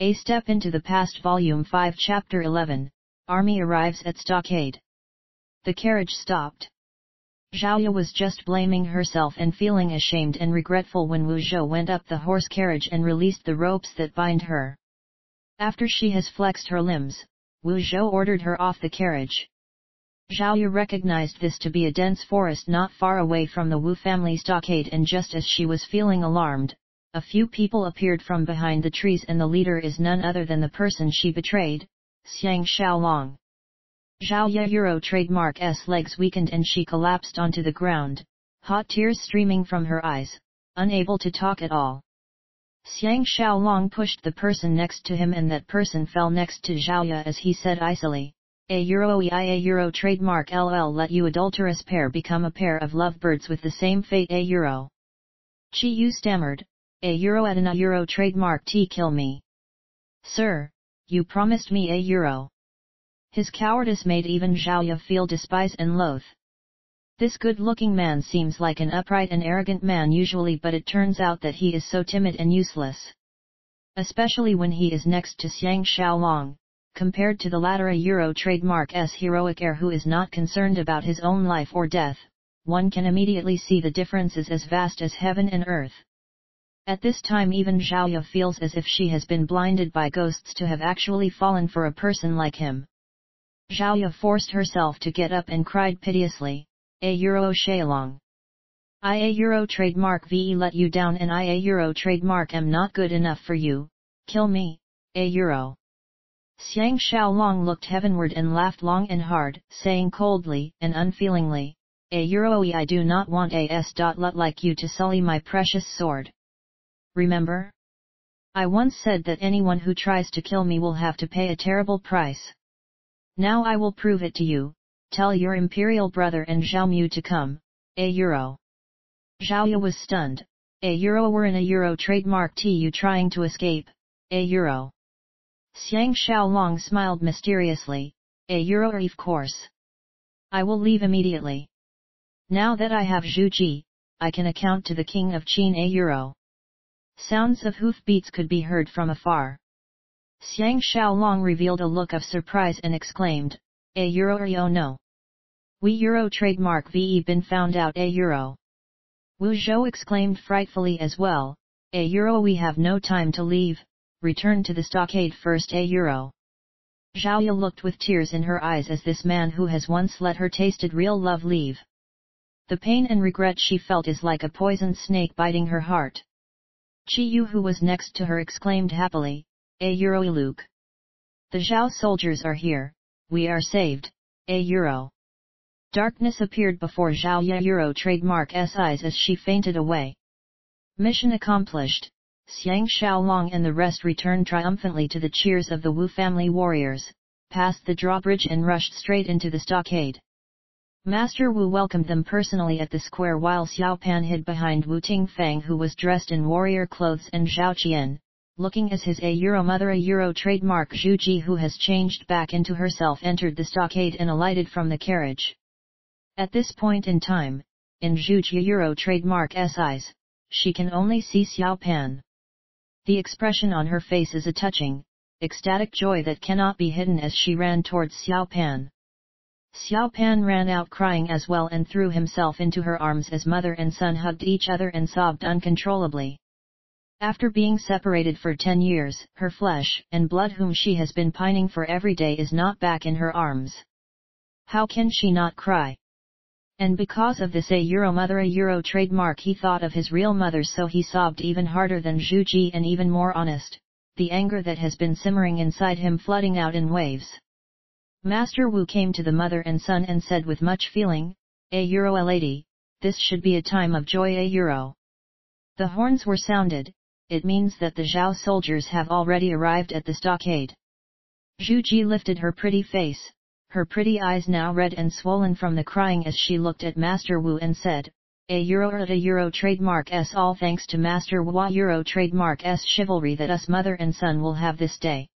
A Step into the Past Volume 5 Chapter 11, Army arrives at Stockade. The carriage stopped. Zhao was just blaming herself and feeling ashamed and regretful when Wu Zhou went up the horse carriage and released the ropes that bind her. After she has flexed her limbs, Wu Zhou ordered her off the carriage. Zhao recognized this to be a dense forest not far away from the Wu family stockade, and just as she was feeling alarmed, a few people appeared from behind the trees, and the leader is none other than the person she betrayed, Xiang Xiaolong. Zhao Yuro trademark S legs weakened and she collapsed onto the ground, hot tears streaming from her eyes, unable to talk at all. Xiang Xiaolong pushed the person next to him, and that person fell next to Zhao as he said icily, A Euro trademark LL, let you adulterous pair become a pair of lovebirds with the same fate. A Euro. Chi Yu stammered, A Euro at an A Euro trademark T kill me. Sir, you promised me A Euro. His cowardice made even Zhao feel despise and loath. This good-looking man seems like an upright and arrogant man usually, but it turns out that he is so timid and useless. Especially when he is next to Xiang Xiaolong, compared to the latter A Euro trademark S heroic heir who is not concerned about his own life or death, one can immediately see the differences as vast as heaven and earth. At this time even Zhao feels as if she has been blinded by ghosts to have actually fallen for a person like him. Zhao forced herself to get up and cried piteously, A Euro Xiaolong. I A Euro trademark VE let you down, and I A Euro trademark am not good enough for you, kill me, A Euro. Xiang Xiaolong looked heavenward and laughed long and hard, saying coldly and unfeelingly, A Euro I do not want a s.lut like you to sully my precious sword. Remember? I once said that anyone who tries to kill me will have to pay a terrible price. Now I will prove it to you. Tell your imperial brother and Zhao Mu to come, A Euro. Zhao was stunned. A Euro were in A Euro trademark T you trying to escape, A Euro. Xiang Xiaolong smiled mysteriously, A Euro of course. I will leave immediately. Now that I have Zhu Ji, I can account to the king of Qin. A Euro. Sounds of hoofbeats could be heard from afar. Xiang Xiaolong revealed a look of surprise and exclaimed, A Euro oh no. We Euro trademark VE been found out. A Euro. Wu Zhou exclaimed frightfully as well, A Euro we have no time to leave, return to the stockade first. A Euro. Zhao looked with tears in her eyes as this man who has once let her tasted real love leave. The pain and regret she felt is like a poisoned snake biting her heart. Chi Yu who was next to her exclaimed happily, A Euro Luke. The Zhao soldiers are here, we are saved, A Euro. Darkness appeared before Zhao Euro trademark S eyes as she fainted away. Mission accomplished. Xiang Xiaolong and the rest returned triumphantly to the cheers of the Wu family warriors, passed the drawbridge and rushed straight into the stockade. Master Wu welcomed them personally at the square while Xiao Pan hid behind Wu Tingfang who was dressed in warrior clothes, and Zhao Qian, looking as his A Euro mother A Euro trademark Zhu Ji who has changed back into herself entered the stockade and alighted from the carriage. At this point in time, in Zhu Ji Euro trademark S eyes, she can only see Xiao Pan. The expression on her face is a touching, ecstatic joy that cannot be hidden as she ran towards Xiao Pan. Xiao Pan ran out crying as well and threw himself into her arms as mother and son hugged each other and sobbed uncontrollably. After being separated for 10 years, her flesh and blood whom she has been pining for every day is not back in her arms. How can she not cry? And because of this A Euro mother A Euro trademark he thought of his real mother, so he sobbed even harder than Zhu Ji and even more honest, the anger that has been simmering inside him flooding out in waves. Master Wu came to the mother and son and said with much feeling, A Euro lady, this should be a time of joy. A Euro. The horns were sounded, it means that the Zhao soldiers have already arrived at the stockade. Zhu Ji lifted her pretty face, her pretty eyes now red and swollen from the crying as she looked at Master Wu and said, A Euro trademark S all thanks to Master Wu A Euro trademark S chivalry that us mother and son will have this day.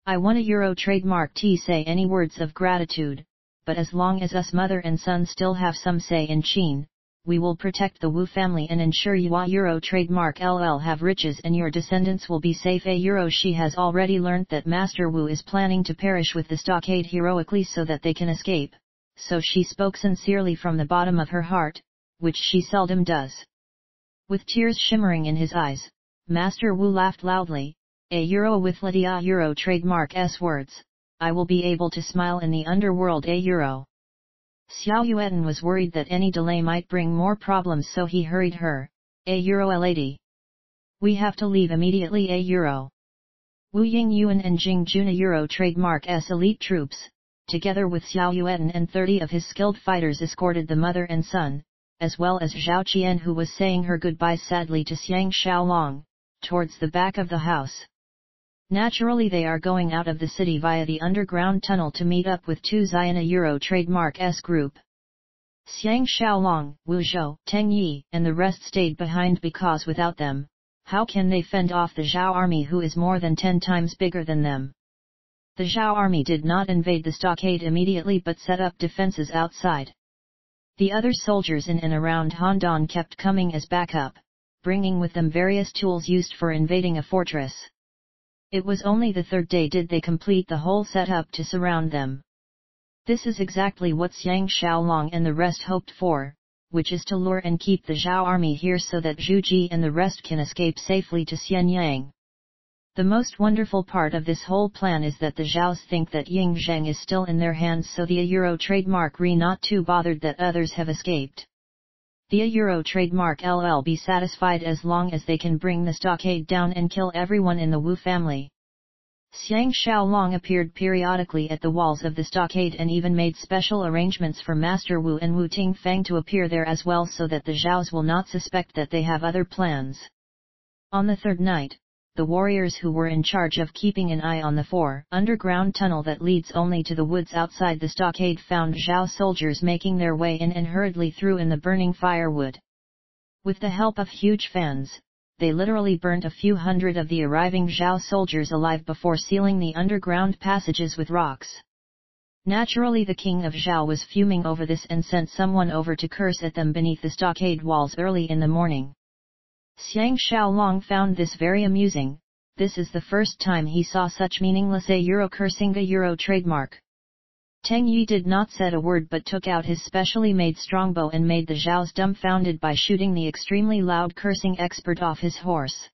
I want A Euro trademark T say any words of gratitude, but as long as us mother and son still have some say in Qin, we will protect the Wu family and ensure your Euro trademark LL have riches and your descendants will be safe. She has already learnt that Master Wu is planning to perish with the Stockade heroically so that they can escape, so she spoke sincerely from the bottom of her heart, which she seldom does. With tears shimmering in his eyes, Master Wu laughed loudly. With Lydia Euro trademark S words, I will be able to smile in the underworld. Xiao Yuan was worried that any delay might bring more problems, so he hurried her. Lady. We have to leave immediately. Wu Yingyuan and Jing Juna Euro trademark S elite troops, together with Xiao Yuan and 30 of his skilled fighters, escorted the mother and son, as well as Zhao Qian, who was saying her goodbyes sadly to Xiang Xiaolong, towards the back of the house. Naturally they are going out of the city via the underground tunnel to meet up with 2 Xiana Euro trademark S group. Xiang Xiaolong, Wu Zhou, Teng Yi, and the rest stayed behind because without them, how can they fend off the Zhao army, who is more than 10 times bigger than them? The Zhao army did not invade the stockade immediately but set up defenses outside. The other soldiers in and around Handan kept coming as backup, bringing with them various tools used for invading a fortress. It was only the 3rd day did they complete the whole setup to surround them. This is exactly what Xiang Xiaolong and the rest hoped for, which is to lure and keep the Zhao army here so that Zhu Ji and the rest can escape safely to Xianyang. The most wonderful part of this whole plan is that the Zhaos think that Ying Zheng is still in their hands, so the Euro trademark Re not too bothered that others have escaped. The Euro trademark LL be satisfied as long as they can bring the stockade down and kill everyone in the Wu family. Xiang Xiaolong appeared periodically at the walls of the stockade and even made special arrangements for Master Wu and Wu Tingfang to appear there as well, so that the Zhaos will not suspect that they have other plans. On the 3rd night, the warriors who were in charge of keeping an eye on the underground tunnel that leads only to the woods outside the stockade found Zhao soldiers making their way in and hurriedly threw in the burning firewood. With the help of huge fans, they literally burnt a few hundred of the arriving Zhao soldiers alive before sealing the underground passages with rocks. Naturally the king of Zhao was fuming over this and sent someone over to curse at them beneath the stockade walls early in the morning. Xiang Xiaolong found this very amusing. This is the first time he saw such meaningless Euro cursing Euro trademark. Teng Yi did not say a word but took out his specially made strongbow and made the Zhaos dumbfounded by shooting the extremely loud cursing expert off his horse.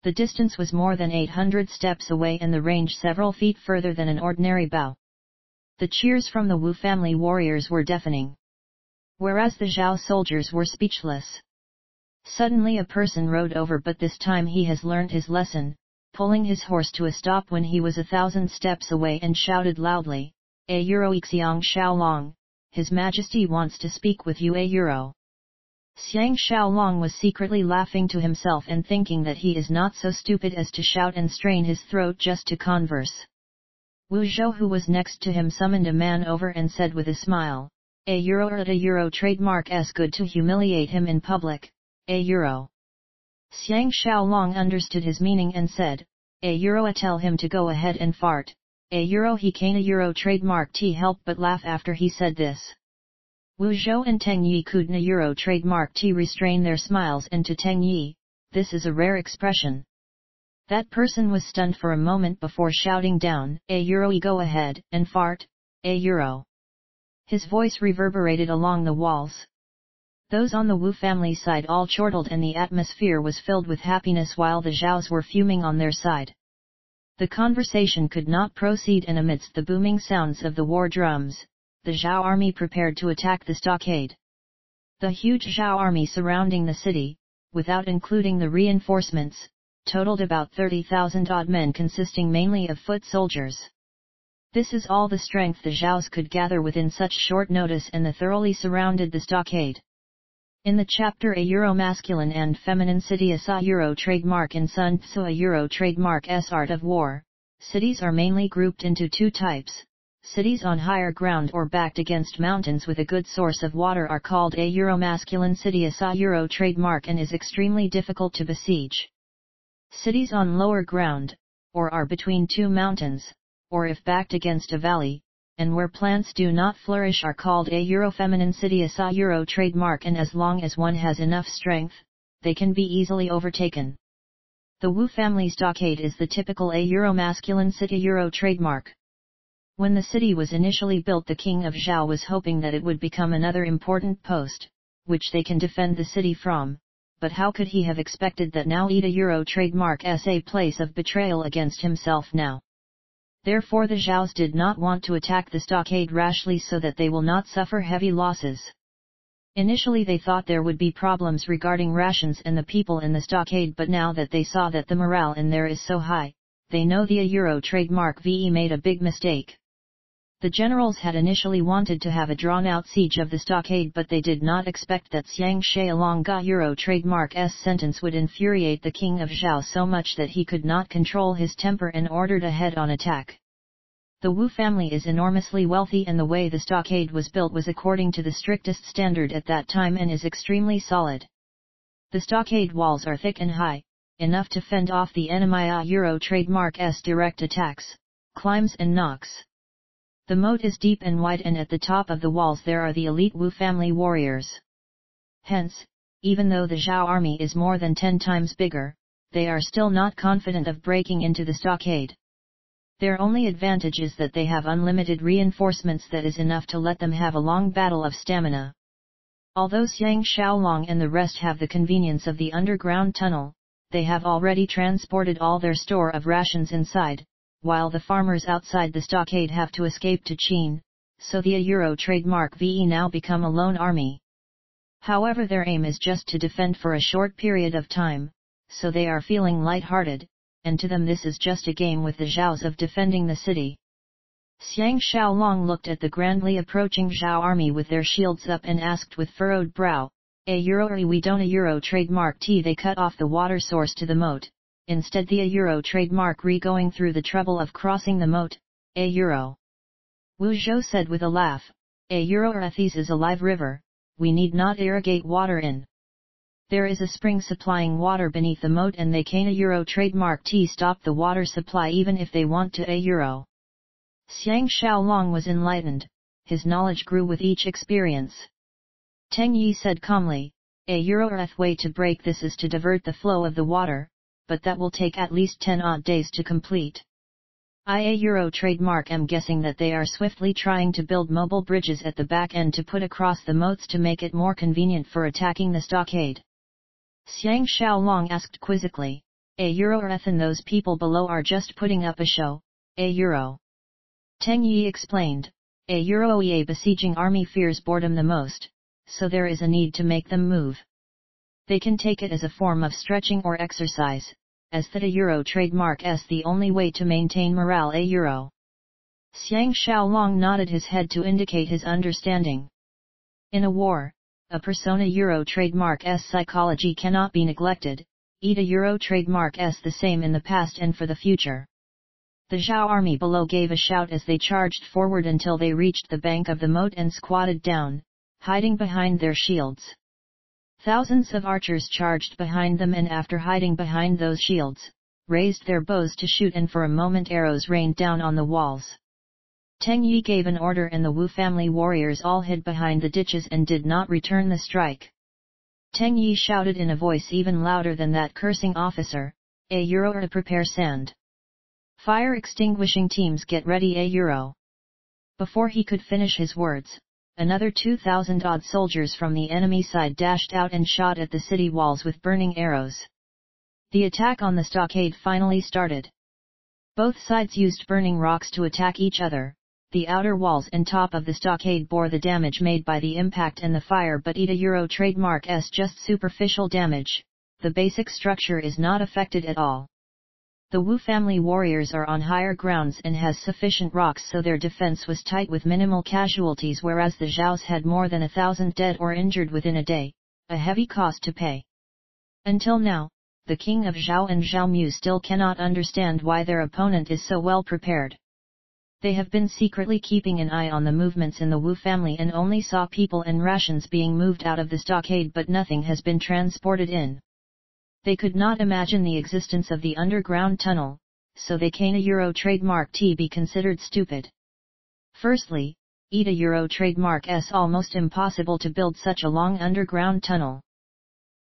The distance was more than 800 steps away and the range several feet further than an ordinary bow. The cheers from the Wu family warriors were deafening, whereas the Zhao soldiers were speechless. Suddenly a person rode over, but this time he has learnt his lesson, pulling his horse to a stop when he was 1,000 steps away and shouted loudly, Euro Xiang Xiaolong, His Majesty wants to speak with you. Euro. Xiang Xiaolong was secretly laughing to himself and thinking that he is not so stupid as to shout and strain his throat just to converse. Wu Zhou, who was next to him, summoned a man over and said with a smile, Euro trademark S good to humiliate him in public. Euro. Xiang Xiaolong understood his meaning and said, Euro, tell him to go ahead and fart. Euro, he can't Euro trademark T help but laugh after he said this. Wu Zhou and Teng Yi couldn't Euro trademark T restrain their smiles, and to Teng Yi, this is a rare expression. That person was stunned for a moment before shouting down, Euro, go ahead and fart. Euro. His voice reverberated along the walls. Those on the Wu family side all chortled and the atmosphere was filled with happiness while the Zhaos were fuming on their side. The conversation could not proceed, and amidst the booming sounds of the war drums, the Zhao army prepared to attack the stockade. The huge Zhao army surrounding the city, without including the reinforcements, totaled about 30,000 odd men consisting mainly of foot soldiers. This is all the strength the Zhaos could gather within such short notice, and they thoroughly surrounded the stockade. In the chapter A Euro Masculine and Feminine City A Euro Trademark and Sun Tzu A Euro Trademark S Art of War, cities are mainly grouped into 2 types. Cities on higher ground or backed against mountains with a good source of water are called A Euro Masculine City A Euro Trademark and is extremely difficult to besiege. Cities on lower ground, or are between 2 mountains, or if backed against a valley, and where plants do not flourish are called a Eurofeminine city, a Euro trademark, and as long as one has enough strength, they can be easily overtaken. The Wu family stockade is the typical a Euro masculine city Euro trademark. When the city was initially built, the king of Zhao was hoping that it would become another important post, which they can defend the city from, but how could he have expected that now a Euro trademark as a place of betrayal against himself now? Therefore the Zhaos did not want to attack the stockade rashly so that they will not suffer heavy losses. Initially they thought there would be problems regarding rations and the people in the stockade, but now that they saw that the morale in there is so high, they know the Euro trademark VE made a big mistake. The generals had initially wanted to have a drawn-out siege of the stockade, but they did not expect that Xiang Shaolong's Euro trademark's sentence would infuriate the king of Zhao so much that he could not control his temper and ordered a head-on attack. The Wu family is enormously wealthy, and the way the stockade was built was according to the strictest standard at that time and is extremely solid. The stockade walls are thick and high, enough to fend off the enemy Euro trademark's direct attacks, climbs and knocks. The moat is deep and wide, and at the top of the walls there are the elite Wu family warriors. Hence, even though the Zhao army is more than 10 times bigger, they are still not confident of breaking into the stockade. Their only advantage is that they have unlimited reinforcements, that is enough to let them have a long battle of stamina. Although Xiang Shaolong and the rest have the convenience of the underground tunnel, they have already transported all their store of rations inside, while the farmers outside the stockade have to escape to Qin, so the Euro trademark VE now become a lone army. However, their aim is just to defend for a short period of time, so they are feeling light-hearted, and to them this is just a game with the Zhaos of defending the city. Xiang Shaolong looked at the grandly approaching Zhao army with their shields up and asked with furrowed brow, a Euro we don't a Euro trademark T. They cut off the water source to the moat. Instead the Euro trademark going through the trouble of crossing the moat, a Euro. Wu Zhou said with a laugh, a Euro is a live river, we need not irrigate water in. There is a spring supplying water beneath the moat, and they can a Euro trademark T stop the water supply even if they want to a Euro. Xiang Shaolong was enlightened, his knowledge grew with each experience. Teng Yi said calmly, a Euro way to break this is to divert the flow of the water, but that will take at least 10 odd days to complete. A Euro trademark am guessing that they are swiftly trying to build mobile bridges at the back end to put across the moats to make it more convenient for attacking the stockade. Xiang Shaolong asked quizzically, a Euro and those people below are just putting up a show, a Euro. Teng Yi explained, a Euro a besieging army fears boredom the most, so there is a need to make them move. They can take it as a form of stretching or exercise, as that a Euro trademark is the only way to maintain morale a Euro. Xiang Shaolong nodded his head to indicate his understanding. In a war, a persona Euro trademark's psychology cannot be neglected, a Euro trademark's the same in the past and for the future. The Zhao army below gave a shout as they charged forward until they reached the bank of the moat and squatted down, hiding behind their shields. Thousands of archers charged behind them, and after hiding behind those shields, raised their bows to shoot, and for a moment arrows rained down on the walls. Teng Yi gave an order and the Wu family warriors all hid behind the ditches and did not return the strike. Teng Yi shouted in a voice even louder than that cursing officer, a Euro to prepare sand. Fire extinguishing teams get ready a Euro. Before he could finish his words, another 2,000 odd soldiers from the enemy side dashed out and shot at the city walls with burning arrows. The attack on the stockade finally started. Both sides used burning rocks to attack each other. The outer walls and top of the stockade bore the damage made by the impact and the fire, but a Euro trademark's just superficial damage. The basic structure is not affected at all. The Wu family warriors are on higher grounds and has sufficient rocks, so their defense was tight with minimal casualties, whereas the Zhaos had more than 1,000 dead or injured within a day, a heavy cost to pay. Until now, the king of Zhao and Zhao Mu still cannot understand why their opponent is so well prepared. They have been secretly keeping an eye on the movements in the Wu family and only saw people and rations being moved out of the stockade, but nothing has been transported in. They could not imagine the existence of the underground tunnel, so they can a Euro trademark T be considered stupid. Firstly, ETA trademark S almost impossible to build such a long underground tunnel.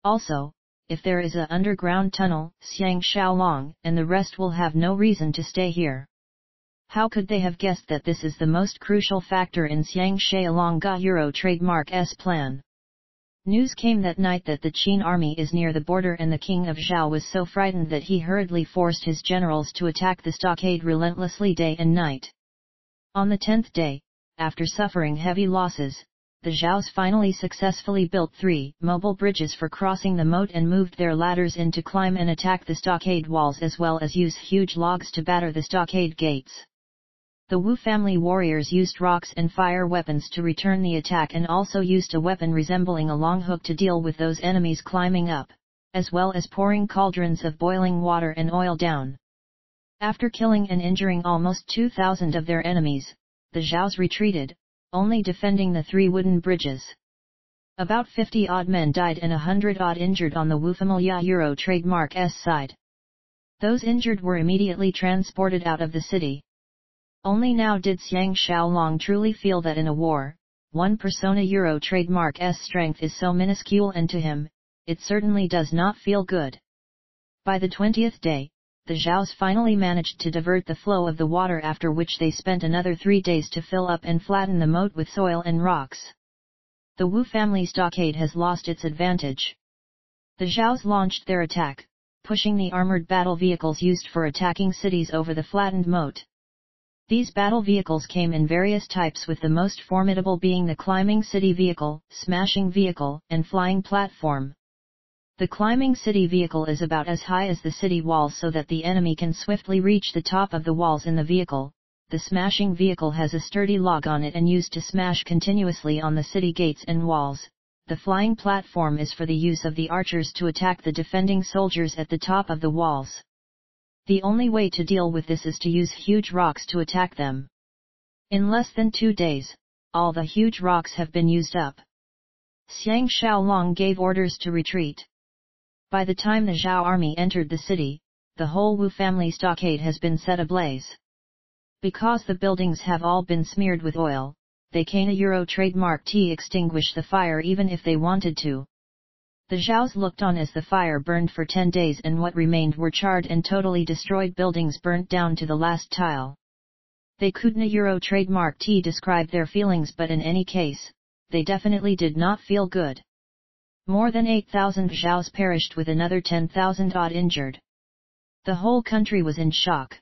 Also, if there is a underground tunnel, Xiang Xiaolong and the rest will have no reason to stay here. How could they have guessed that this is the most crucial factor in Xiang Xiaolong Ga trademark S plan? News came that night that the Qin army is near the border and the king of Zhao was so frightened that he hurriedly forced his generals to attack the stockade relentlessly day and night. On the 10th day, after suffering heavy losses, the Zhaos finally successfully built 3 mobile bridges for crossing the moat and moved their ladders in to climb and attack the stockade walls as well as use huge logs to batter the stockade gates. The Wu family warriors used rocks and fire weapons to return the attack and also used a weapon resembling a long hook to deal with those enemies climbing up, as well as pouring cauldrons of boiling water and oil down. After killing and injuring almost 2,000 of their enemies, the Zhaos retreated, only defending the 3 wooden bridges. About 50-odd men died and 100-odd injured on the Wu family trademark S side. Those injured were immediately transported out of the city. Only now did Xiang Xiaolong truly feel that in a war, one persona trademark S strength is so minuscule and to him, it certainly does not feel good. By the 20th day, the Zhaos finally managed to divert the flow of the water after which they spent another 3 days to fill up and flatten the moat with soil and rocks. The Wu family stockade has lost its advantage. The Zhaos launched their attack, pushing the armored battle vehicles used for attacking cities over the flattened moat. These battle vehicles came in various types with the most formidable being the climbing city vehicle, smashing vehicle, and flying platform. The climbing city vehicle is about as high as the city walls so that the enemy can swiftly reach the top of the walls in the vehicle. The smashing vehicle has a sturdy log on it and used to smash continuously on the city gates and walls. The flying platform is for the use of the archers to attack the defending soldiers at the top of the walls. The only way to deal with this is to use huge rocks to attack them. In less than 2 days, all the huge rocks have been used up. Xiang Xiaolong gave orders to retreat. By the time the Zhao army entered the city, the whole Wu family stockade has been set ablaze. Because the buildings have all been smeared with oil, they can't trademark T extinguish the fire even if they wanted to. The Zhaos looked on as the fire burned for 10 days and what remained were charred and totally destroyed buildings burnt down to the last tile. They couldn't trademark T describe their feelings, but in any case, they definitely did not feel good. More than 8,000 Zhaos perished with another 10,000 odd injured. The whole country was in shock.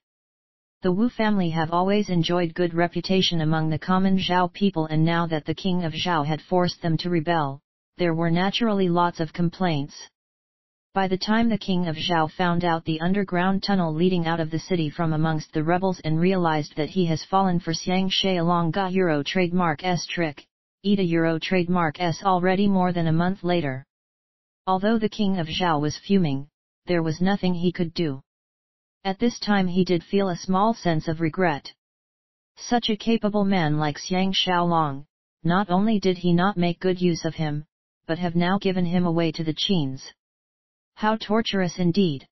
The Wu family have always enjoyed good reputation among the common Zhao people, and now that the king of Zhao had forced them to rebel, there were naturally lots of complaints. By the time the king of Zhao found out the underground tunnel leading out of the city from amongst the rebels and realized that he has fallen for Xiang Xiaolong Ga trademark S trick, ETA trademark S already more than a month later. Although the king of Zhao was fuming, there was nothing he could do. At this time he did feel a small sense of regret. Such a capable man like Xiang Xiaolong, not only did he not make good use of him, but have now given him away to the Qins. How torturous indeed!